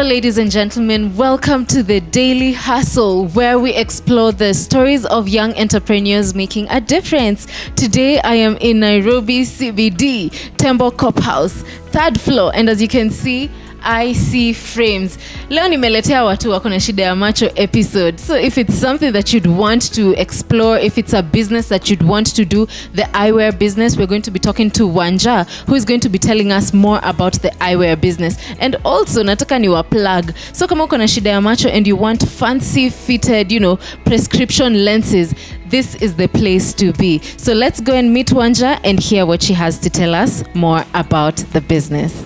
ladies and gentlemen, welcome to the Daily Hustle, where we explore the stories of young entrepreneurs making a difference. Today, I am in Nairobi CBD, Tembo Cop House, 3rd floor, and as you can see, IC Frames. Leo nimeletea watu wako na shida ya macho episode. So if it's something that you'd want to explore, if it's a business that you'd want to do, the eyewear business, we're going to be talking to Wanja, who is going to be telling us more about the eyewear business. And also, nataka niwa plug. So kama uko na shida ya macho and you want fancy fitted, prescription lenses, this is the place to be. So let's go and meet Wanja and hear what she has to tell us more about the business.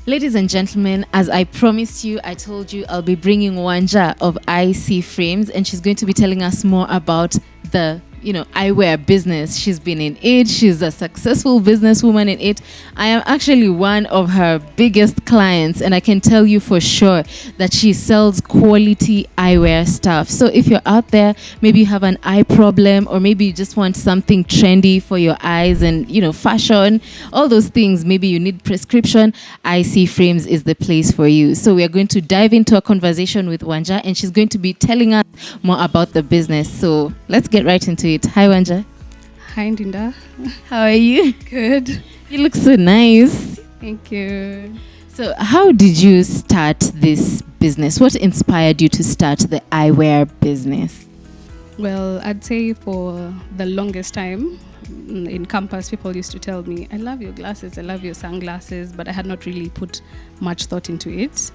Ladies and gentlemen, as I promised you, I told you I'll be bringing Wanja of IC Frames, and she's going to be telling us more about the eyewear business. She's been in it. She's a successful businesswoman in it. I am actually one of her biggest clients, and I can tell you for sure that she sells quality eyewear stuff. So if you're out there, maybe you have an eye problem, or maybe you just want something trendy for your eyes and, fashion, all those things, maybe you need prescription, IC Frames is the place for you. So we are going to dive into a conversation with Wanja, and she's going to be telling us more about the business. So let's get right into it. Hi, Wanja. Hi, Ndinda. How are you? Good. You look so nice. Thank you. So how did you start this business? What inspired you to start the eyewear business? Well, I'd say for the longest time in campus, people used to tell me, I love your glasses, I love your sunglasses, but I had not really put much thought into it.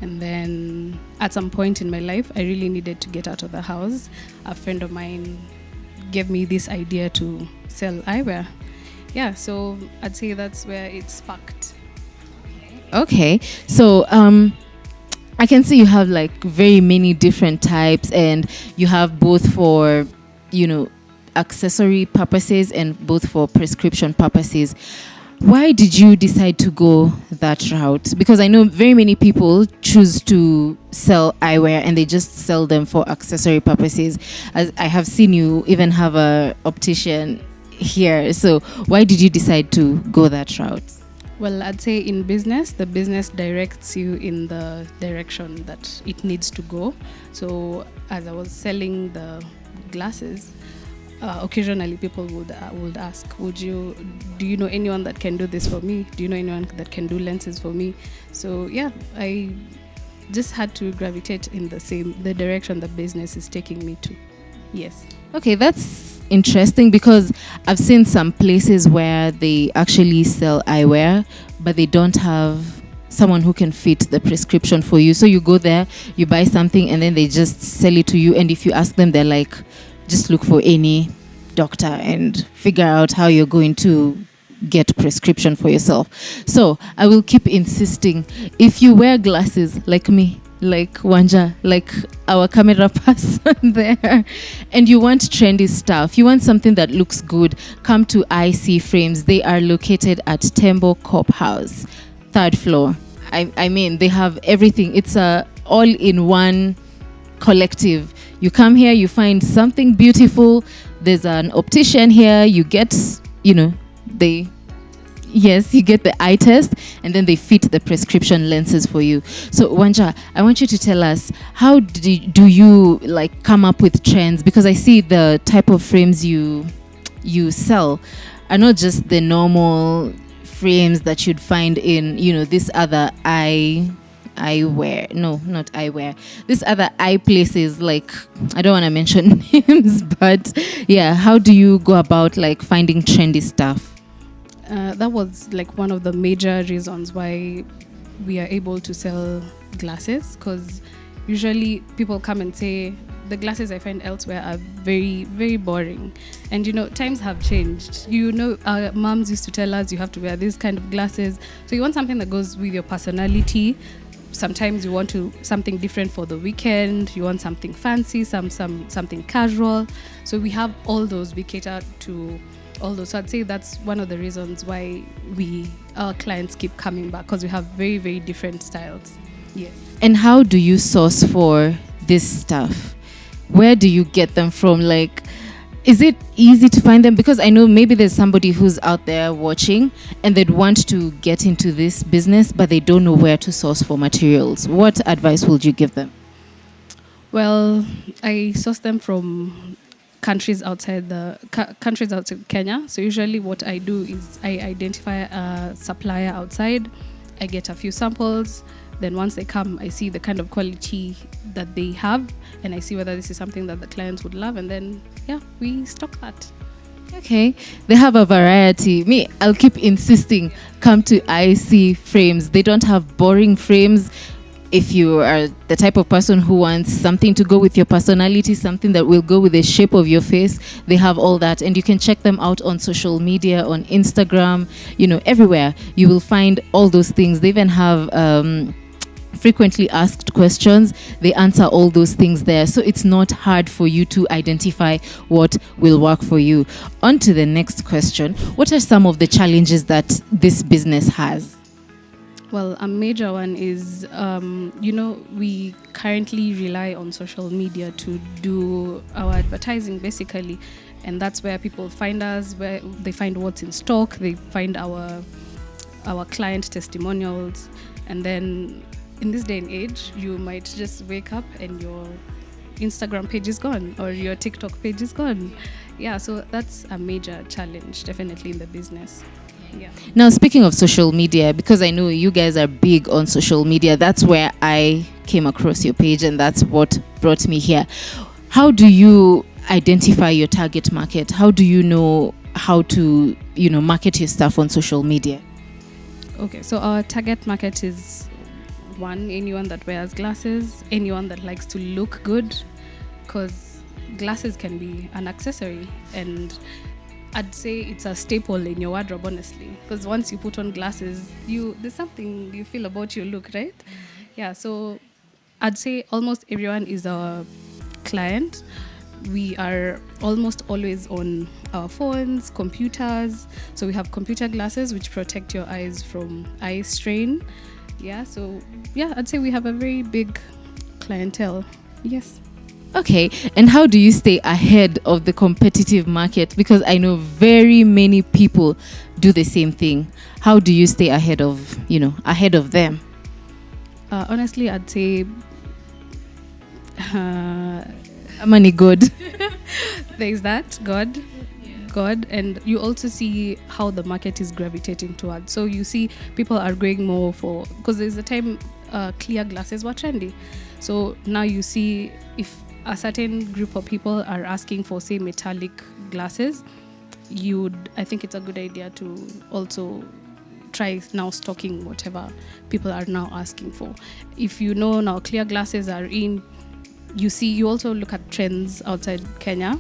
And then at some point in my life, I really needed to get out of the house. A friend of mine gave me this idea to sell eyewear. Yeah, so I'd say that's where it sparked. Okay, so I can see you have like very many different types, and you have both for, accessory purposes and both for prescription purposes. Why did you decide to go that route? Because I know very many people choose to sell eyewear and they just sell them for accessory purposes. As I have seen you even have a optician here. So why did you decide to go that route? Well, I'd say in business, the business directs you in the direction that it needs to go. So as I was selling the glasses, occasionally people would ask, do you know anyone that can do this for me? Do you know anyone that can do lenses for me? So yeah, I just had to gravitate in the direction the business is taking me to. Yes. Okay, that's interesting, because I've seen some places where they actually sell eyewear, but they don't have someone who can fit the prescription for you. So you go there, you buy something, and then they just sell it to you. And if you ask them, they're like, just look for any doctor and figure out how you're going to get prescription for yourself. So I will keep insisting, if you wear glasses like me, like Wanja, like our camera person there, and you want trendy stuff, you want something that looks good, come to IC Frames. They are located at Tembo Cop House, 3rd floor. I mean, they have everything. It's a all-in-one collective. You come here, you find something beautiful. There's an optician here. You get, you get the eye test, and then they fit the prescription lenses for you. So Wanja, I want you to tell us, how do you like come up with trends? Because I see the type of frames you sell are not just the normal frames that you'd find in, this other eyewear. No, not eyewear. This other eye places, like, I don't want to mention names, but yeah, how do you go about like finding trendy stuff? That was like one of the major reasons why we are able to sell glasses, because usually people come and say, the glasses I find elsewhere are very, very boring. And times have changed. Our moms used to tell us you have to wear these kind of glasses. So you want something that goes with your personality. Sometimes you want something different for the weekend. You want something fancy, something casual. So we have all those. We cater to all those. So I'd say that's one of the reasons why our clients keep coming back, because we have very, very different styles. Yes. And how do you source for this stuff? Where do you get them from? Like, is it easy to find them? Because I know maybe there's somebody who's out there watching and they'd want to get into this business, but they don't know where to source for materials. What advice would you give them? Well, I source them from countries outside Kenya. So usually what I do is I identify a supplier outside. I get a few samples. Then once they come, I see the kind of quality that they have, and I see whether this is something that the clients would love, and then we stock that. Okay, they have a variety. I'll keep insisting, come to IC Frames. They don't have boring frames. If you are the type of person who wants something to go with your personality, something that will go with the shape of your face, they have all that. And you can check them out on social media, on Instagram, everywhere. You will find all those things. They even have frequently asked questions. They answer all those things there. So it's not hard for you to identify what will work for you. On to the next question. What are some of the challenges that this business has? Well, a major one is, we currently rely on social media to do our advertising, basically. And that's where people find us, where they find what's in stock, they find our client testimonials. And then in this day and age, you might just wake up and your Instagram page is gone or your TikTok page is gone. Yeah, so that's a major challenge, definitely, in the business. Yeah. Now, speaking of social media, because I know you guys are big on social media, that's where I came across your page and that's what brought me here. How do you identify your target market? How do you know how to, market your stuff on social media? Okay, so our target market is anyone that wears glasses, anyone that likes to look good, because glasses can be an accessory, and I'd say it's a staple in your wardrobe, honestly, because once you put on glasses, there's something you feel about your look, right? Yeah, so I'd say almost everyone is our client. We are almost always on our phones, computers. So we have computer glasses which protect your eyes from eye strain. Yeah, so I'd say we have a very big clientele. Yes. Okay, and how do you stay ahead of the competitive market? Because I know very many people do the same thing. How do you stay ahead of them? Honestly, I'd say money good. There's that, God, and you also see how the market is gravitating towards. So you see people are going more for, because there's a time clear glasses were trendy. So now you see if a certain group of people are asking for, say, metallic glasses, I think it's a good idea to also try now stocking whatever people are now asking for. If now clear glasses are in, you also look at trends outside Kenya.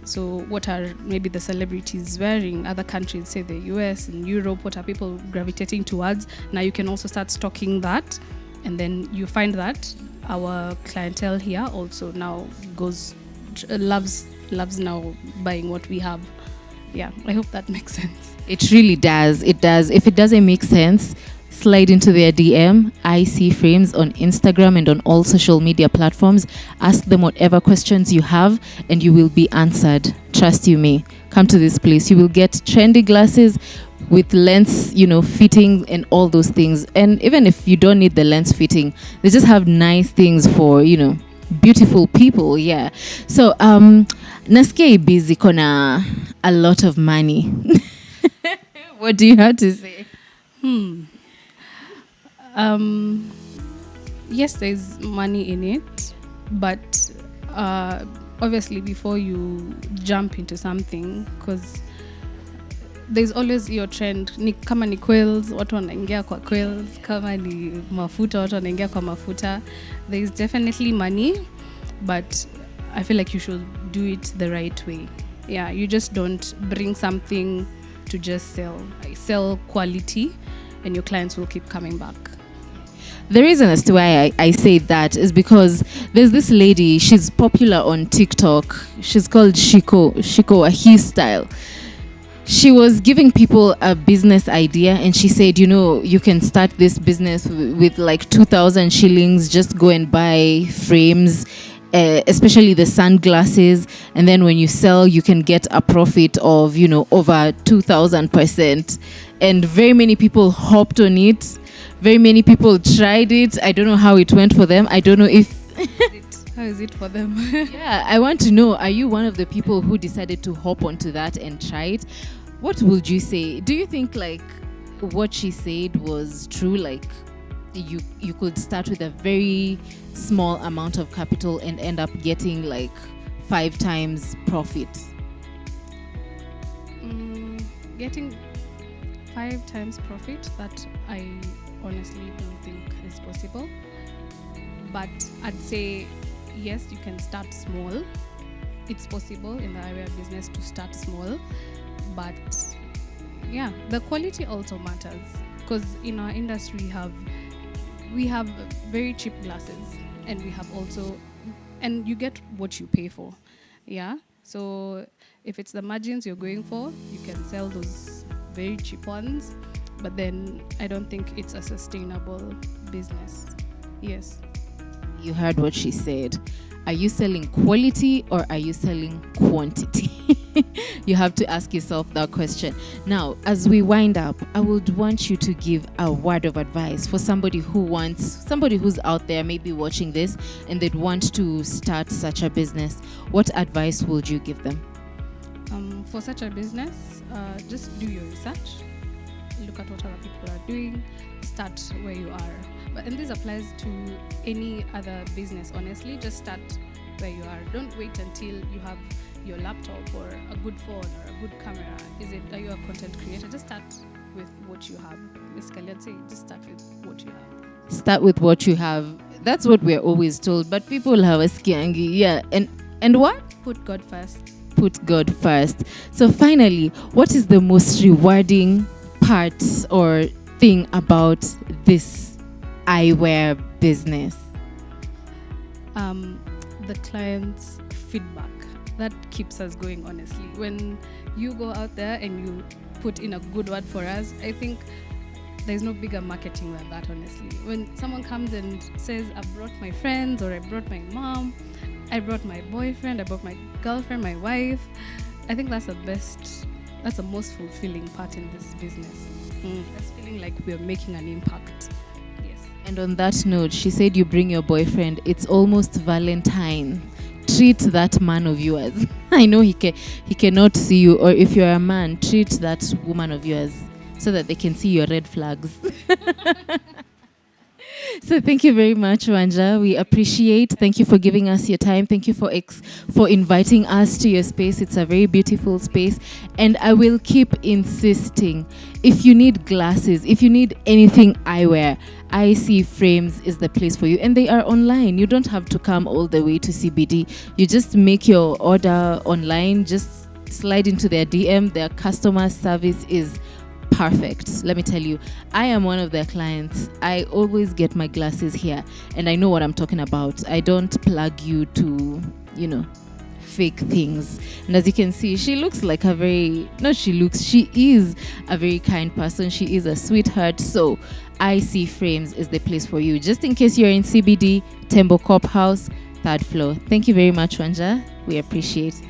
So what are maybe the celebrities wearing? Other countries, say the US and Europe, what are people gravitating towards? Now you can also start stocking that, and then you find that our clientele here also now loves now buying what we have. Yeah, I hope that makes sense. It really does. It does. If it doesn't make sense, slide into their DM, IC Frames, on Instagram and on all social media platforms. Ask them whatever questions you have and you will be answered. Trust you me. Come to this place. You will get trendy glasses with lens, fitting and all those things. And even if you don't need the lens fitting, they just have nice things for, beautiful people. Yeah. So, nasikia busy kona a lot of money. What do you have to say? Yes, there's money in it, but obviously before you jump into something, because there's always your trend, kama ni quills, watu wanaingia kwa quills, kama ni mafuta, watu wanaingia kwa mafuta. There's definitely money, but I feel like you should do it the right way. Yeah, you just don't bring something to just sell quality, and your clients will keep coming back. The reason as to why I say that is because there's this lady, she's popular on TikTok. She's called Shiko Ahi Style. She was giving people a business idea, and she said, you can start this business with like 2,000 shillings. Just go and buy frames, especially the sunglasses, and then when you sell, you can get a profit of over 2,000%. And very many people hopped on it. Very many people tried it. I don't know how it went for them. I don't know if how is it for them? Yeah, I want to know, are you one of the people who decided to hop onto that and try it? What would you say? Do you think like what she said was true? Like you could start with a very small amount of capital and end up getting like 5 times profit? Getting 5 times profit, that I honestly don't think is possible. But I'd say yes, you can start small. It's possible in the eyewear business to start small, but yeah, the quality also matters, because in our industry we have very cheap glasses, and we have also, and you get what you pay for. Yeah, so if it's the margins you're going for, you can sell those very cheap ones, but then I don't think it's a sustainable business. Yes. You heard what she said. Are you selling quality or are you selling quantity? You have to ask yourself that question. Now, as we wind up, I would want you to give a word of advice for somebody who's out there maybe watching this and they'd want to start such a business. What advice would you give them? For such a business, just do your research. Look at what other people are doing. Start where you are. And this applies to any other business, honestly. Just start where you are. Don't wait until you have your laptop or a good phone or a good camera. Are you a content creator? Just start with what you have. Basically, I'd say just start with what you have. Start with what you have. That's what we're always told. But people have a skiangi. Yeah. And what? Put God first. Put God first. So finally, what is the most rewarding part or thing about this eyewear business? The client's feedback. That keeps us going, honestly. When you go out there and you put in a good word for us, I think there's no bigger marketing than that, honestly. When someone comes and says, I brought my friends, or I brought my mom, I brought my boyfriend, I brought my girlfriend, my wife, I think that's the most fulfilling part in this business. That's feeling like we're making an impact. Yes. And on that note, she said you bring your boyfriend. It's almost Valentine. Treat that man of yours. I know he cannot see you, or if you're a man, treat that woman of yours so that they can see your red flags. So thank you very much, Wanja. We appreciate. Thank you for giving us your time. Thank you for inviting us to your space. It's a very beautiful space. And I will keep insisting, if you need glasses, if you need anything eyewear, IC Frames is the place for you. And they are online. You don't have to come all the way to CBD. You just make your order online. Just slide into their DM. Their customer service is perfect. Let me tell you, I am one of their clients. I always get my glasses here, and I know what I'm talking about. I don't plug you to, fake things. And as you can see, she is a very kind person. She is a sweetheart. So IC Frames is the place for you. Just in case you're in CBD, Tembo Cop House, 3rd floor. Thank you very much, Wanja. We appreciate it.